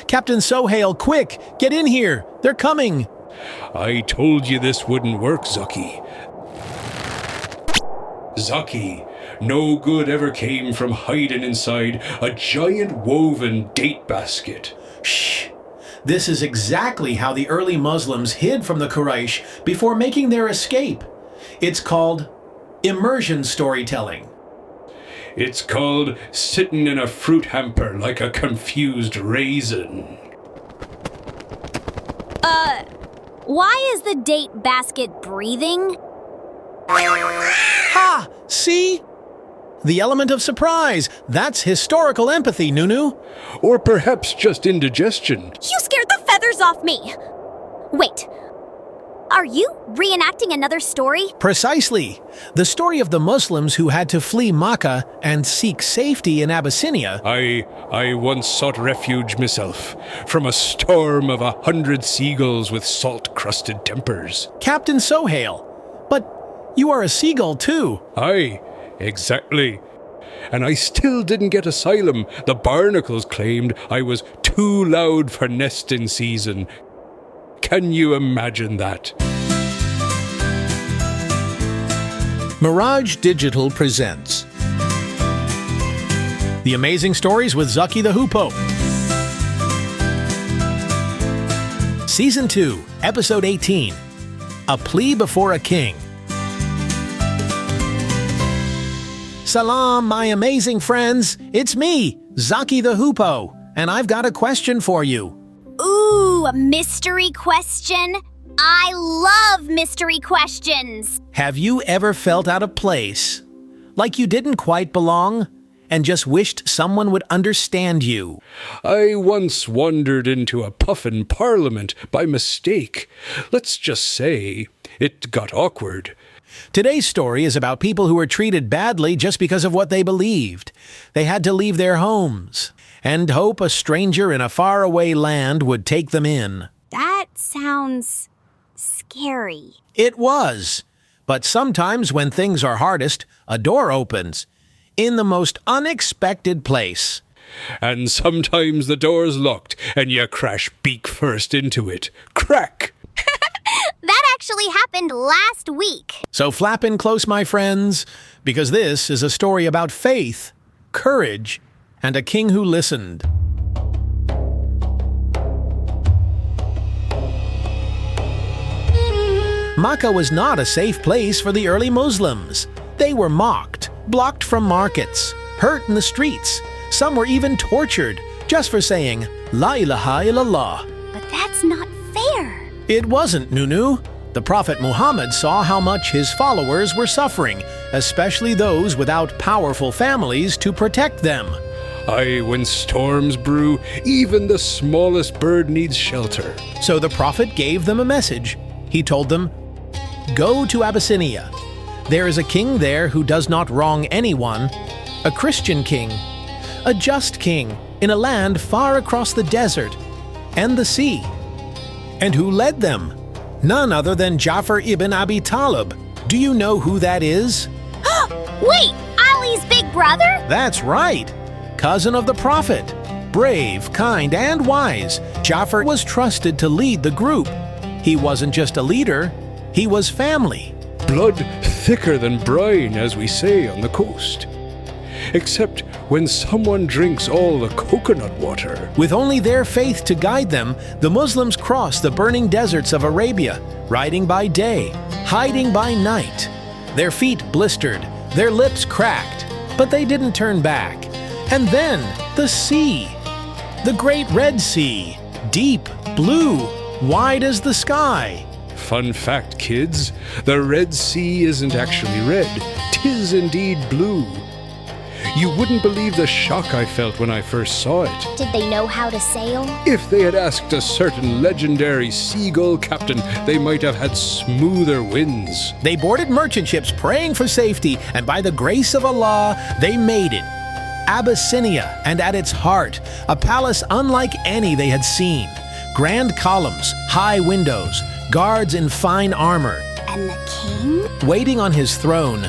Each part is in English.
Captain Suhail, quick! Get in here! They're coming! I told you this wouldn't work, Zaki. Zaki, no good ever came from hiding inside a giant woven date basket. Shh! This is exactly how the early Muslims hid from the Quraysh before making their escape. It's called immersion storytelling. It's called sitting in a fruit hamper like a confused raisin. Why is the date basket breathing? Ha! See? The element of surprise. That's historical empathy, Nunu. Or perhaps just indigestion. You scared the feathers off me! Wait, are you reenacting another story? Precisely. The story of the Muslims who had to flee Makkah and seek safety in Abyssinia. I once sought refuge myself from a storm of 100 seagulls with salt-crusted tempers. Captain Suhail. But you are a seagull too. Aye, exactly. And I still didn't get asylum. The barnacles claimed I was too loud for nesting season. Can you imagine that? Mirage Digital presents The Amazing Stories with Zaki the Hoopoe. Season 2, Episode 18, A Plea Before a King. Salam, my amazing friends. It's me, Zaki the Hoopoe, and I've got a question for you. Ooh, a mystery question? I love mystery questions. Have you ever felt out of place? Like you didn't quite belong? And just wished someone would understand you? I once wandered into a puffin parliament by mistake. Let's just say it got awkward. Today's story is about people who were treated badly just because of what they believed. They had to leave their homes and hope a stranger in a faraway land would take them in. That sounds scary. It was. But sometimes when things are hardest, a door opens in the most unexpected place. And sometimes the door's locked and you crash beak first into it. Crack! That actually happened last week. So flap in close, my friends, because this is a story about faith, courage, and a king who listened. Makkah was not a safe place for the early Muslims. They were mocked, blocked from markets, hurt in the streets. Some were even tortured just for saying, La ilaha illallah. But that's not fair. It wasn't, Nunu. The Prophet Muhammad saw how much his followers were suffering, especially those without powerful families to protect them. Aye, when storms brew, even the smallest bird needs shelter. So the Prophet gave them a message. He told them, Go to Abyssinia. There is a king there who does not wrong anyone, a Christian king, a just king in a land far across the desert and the sea. And who led them? None other than Ja'far ibn Abi Talib. Do you know who that is? Wait, Ali's big brother? That's right. Cousin of the Prophet. Brave, kind, and wise, Ja'far was trusted to lead the group. He wasn't just a leader, he was family. Blood thicker than brine, as we say on the coast. Except when someone drinks all the coconut water. With only their faith to guide them, the Muslims crossed the burning deserts of Arabia, riding by day, hiding by night. Their feet blistered, their lips cracked, but they didn't turn back. And then, the sea. The Great Red Sea. Deep, blue, wide as the sky. Fun fact, kids, the Red Sea isn't actually red. 'Tis indeed blue. You wouldn't believe the shock I felt when I first saw it. Did they know how to sail? If they had asked a certain legendary seagull captain, they might have had smoother winds. They boarded merchant ships praying for safety, and by the grace of Allah, they made it. Abyssinia, and at its heart, a palace unlike any they had seen. Grand columns, high windows, guards in fine armor. And the king? Waiting on his throne,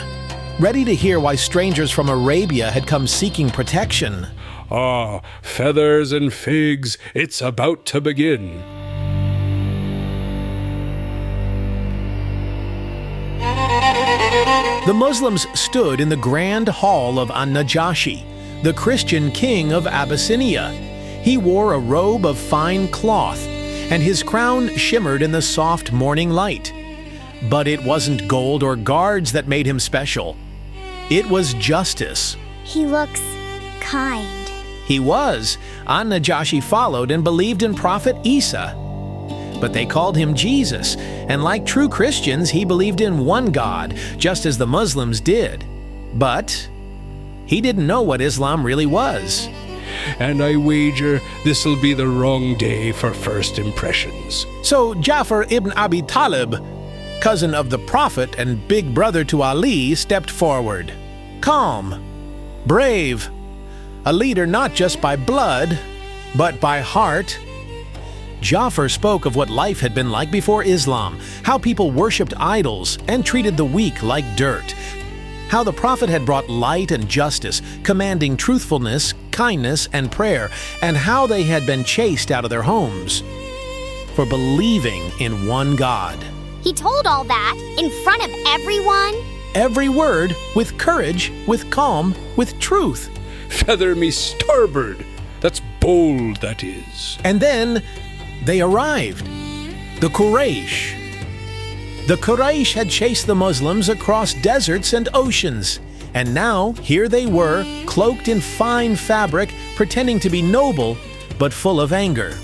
ready to hear why strangers from Arabia had come seeking protection. Ah, feathers and figs, it's about to begin. The Muslims stood in the grand hall of An-Najashi, the Christian king of Abyssinia. He wore a robe of fine cloth, and his crown shimmered in the soft morning light. But it wasn't gold or guards that made him special. It was justice. He looks kind. He was. An-Najashi followed and believed in Prophet Isa. But they called him Jesus, and like true Christians, he believed in one God, just as the Muslims did. But he didn't know what Islam really was. And I wager this'll be the wrong day for first impressions. So Ja'far ibn Abi Talib, cousin of the Prophet and big brother to Ali, stepped forward. Calm, brave, a leader not just by blood, but by heart. Ja'far spoke of what life had been like before Islam, how people worshipped idols and treated the weak like dirt, how the Prophet had brought light and justice, commanding truthfulness, kindness, and prayer, and how they had been chased out of their homes for believing in one God. He told all that in front of everyone? Every word with courage, with calm, with truth. Feather me starboard. That's bold, that is. And then they arrived. The Quraysh. The Quraysh had chased the Muslims across deserts and oceans, and now here they were, cloaked in fine fabric, pretending to be noble, but full of anger.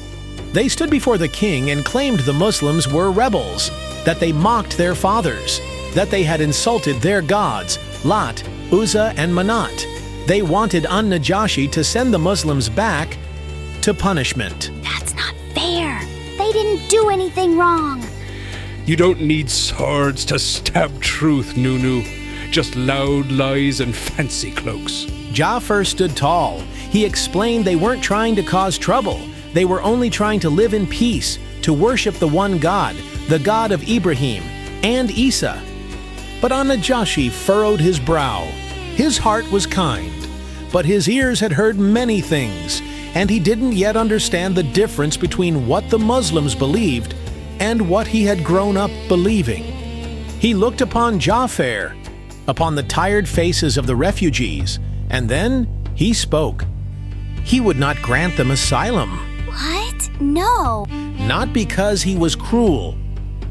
They stood before the king and claimed the Muslims were rebels, that they mocked their fathers, that they had insulted their gods, Lat, Uzza, and Manat. They wanted An-Najashi to send the Muslims back to punishment. That's not fair. They didn't do anything wrong. You don't need swords to stab truth, Nunu. Just loud lies and fancy cloaks. Ja'far stood tall. He explained they weren't trying to cause trouble. They were only trying to live in peace, to worship the one God, the God of Ibrahim and Isa. But An-Najashi furrowed his brow. His heart was kind, but his ears had heard many things, and he didn't yet understand the difference between what the Muslims believed and what he had grown up believing. He looked upon Ja'far, upon the tired faces of the refugees, and then he spoke. He would not grant them asylum. What? No. Not because he was cruel,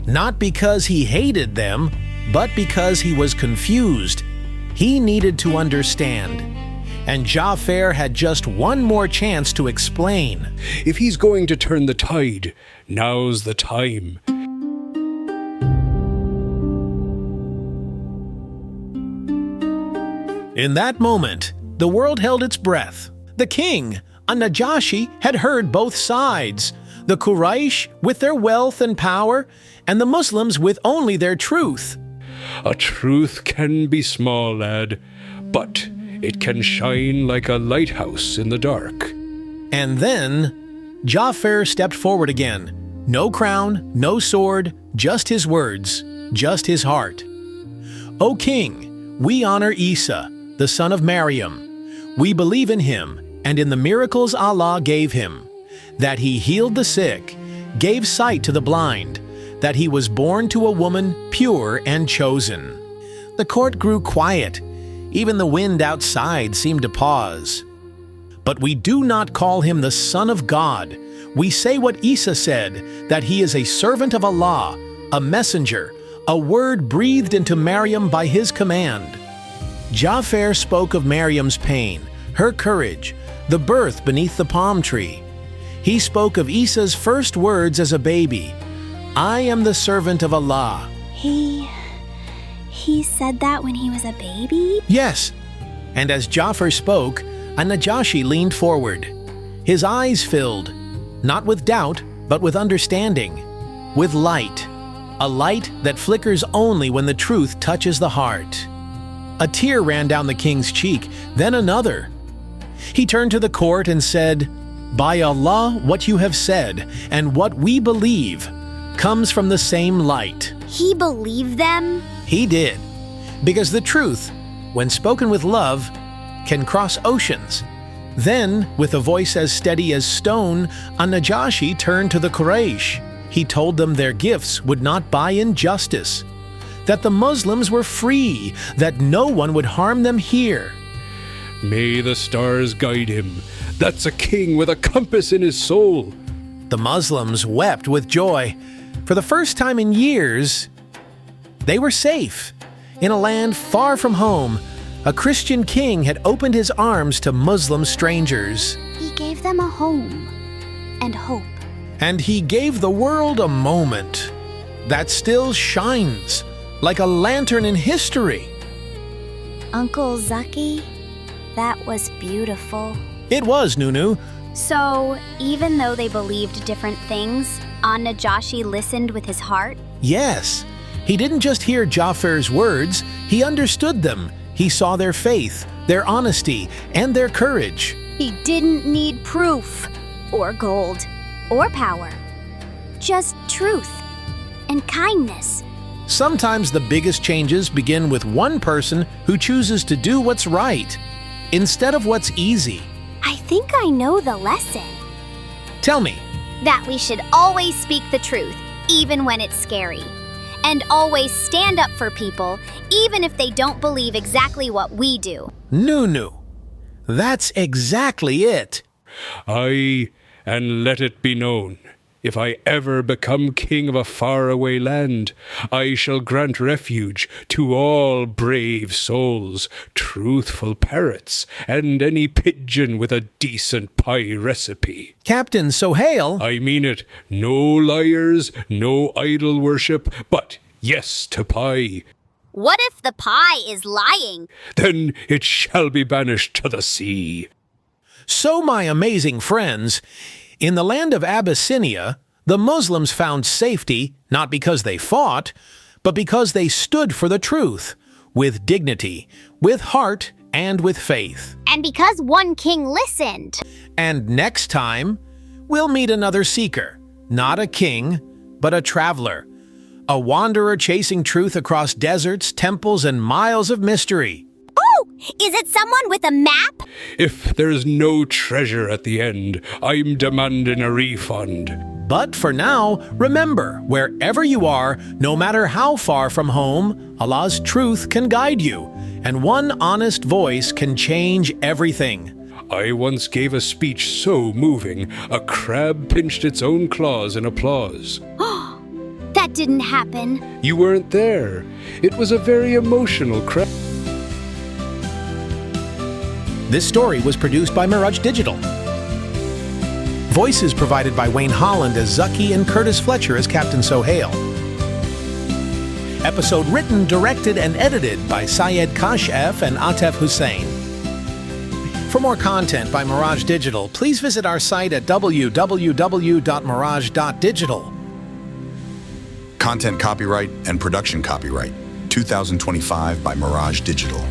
not because he hated them, but because he was confused. He needed to understand. And Ja'far had just one more chance to explain. If he's going to turn the tide, now's the time. In that moment, the world held its breath. The king, An-Najashi, had heard both sides. The Quraysh with their wealth and power, and the Muslims with only their truth. A truth can be small, lad, but it can shine like a lighthouse in the dark. And then Ja'far stepped forward again. No crown, no sword, just his words, just his heart. O king, we honor Isa, the son of Maryam. We believe in him and in the miracles Allah gave him, that he healed the sick, gave sight to the blind, that he was born to a woman pure and chosen. The court grew quiet. Even the wind outside seemed to pause. But we do not call him the Son of God. We say what Isa said, that he is a servant of Allah, a messenger, a word breathed into Maryam by his command. Ja'far spoke of Maryam's pain, her courage, the birth beneath the palm tree. He spoke of Isa's first words as a baby, I am the servant of Allah. He said that when he was a baby? Yes. And as Ja'far spoke, An-Najashi leaned forward. His eyes filled, not with doubt, but with understanding, with light, a light that flickers only when the truth touches the heart. A tear ran down the king's cheek, then another. He turned to the court and said, By Allah, what you have said, and what we believe, comes from the same light. He believed them? He did. Because the truth, when spoken with love, can cross oceans, Then, with a voice as steady as stone, an-Najashi turned to the Quraysh. He told them their gifts would not buy injustice, that the Muslims were free, that no one would harm them here. May the stars guide him. That's a king with a compass in his soul. The Muslims wept with joy. For the first time in years, they were safe. In a land far from home, a Christian king had opened his arms to Muslim strangers. He gave them a home and hope. And he gave the world a moment that still shines like a lantern in history. Uncle Zaki, that was beautiful. It was, Nunu. So, even though they believed different things, an-Najashi listened with his heart? Yes. He didn't just hear Ja'far's words, he understood them. He saw their faith, their honesty, and their courage. He didn't need proof, or gold, or power. Just truth and kindness. Sometimes the biggest changes begin with one person who chooses to do what's right, instead of what's easy. I think I know the lesson. Tell me. That we should always speak the truth, even when it's scary. And always stand up for people, even if they don't believe exactly what we do. Nunu. That's exactly it. Aye, and let it be known, if I ever become king of a faraway land, I shall grant refuge to all brave souls, truthful parrots, and any pigeon with a decent pie recipe. Captain Suhail. I mean it. No liars, no idol worship, but yes to pie. What if the pie is lying? Then it shall be banished to the sea. So, my amazing friends, in the land of Abyssinia, the Muslims found safety not because they fought, but because they stood for the truth, with dignity, with heart, and with faith. And because one king listened. And next time, we'll meet another seeker, not a king, but a traveler, a wanderer chasing truth across deserts, temples, and miles of mystery. Oh, is it someone with a map? If there's no treasure at the end, I'm demanding a refund. But for now, remember, wherever you are, no matter how far from home, Allah's truth can guide you, and one honest voice can change everything. I once gave a speech so moving, a crab pinched its own claws in applause. That didn't happen. You weren't there. It was a very emotional crab. This story was produced by Mirage Digital. Voices provided by Wayne Holland as Zaki and Curtis Fletcher as Captain Suhail. Episode written, directed, and edited by Syed Kashef and Atef Hussain. For more content by Mirage Digital, please visit our site at www.mirage.digital. Content copyright and production copyright 2025 by Mirage Digital.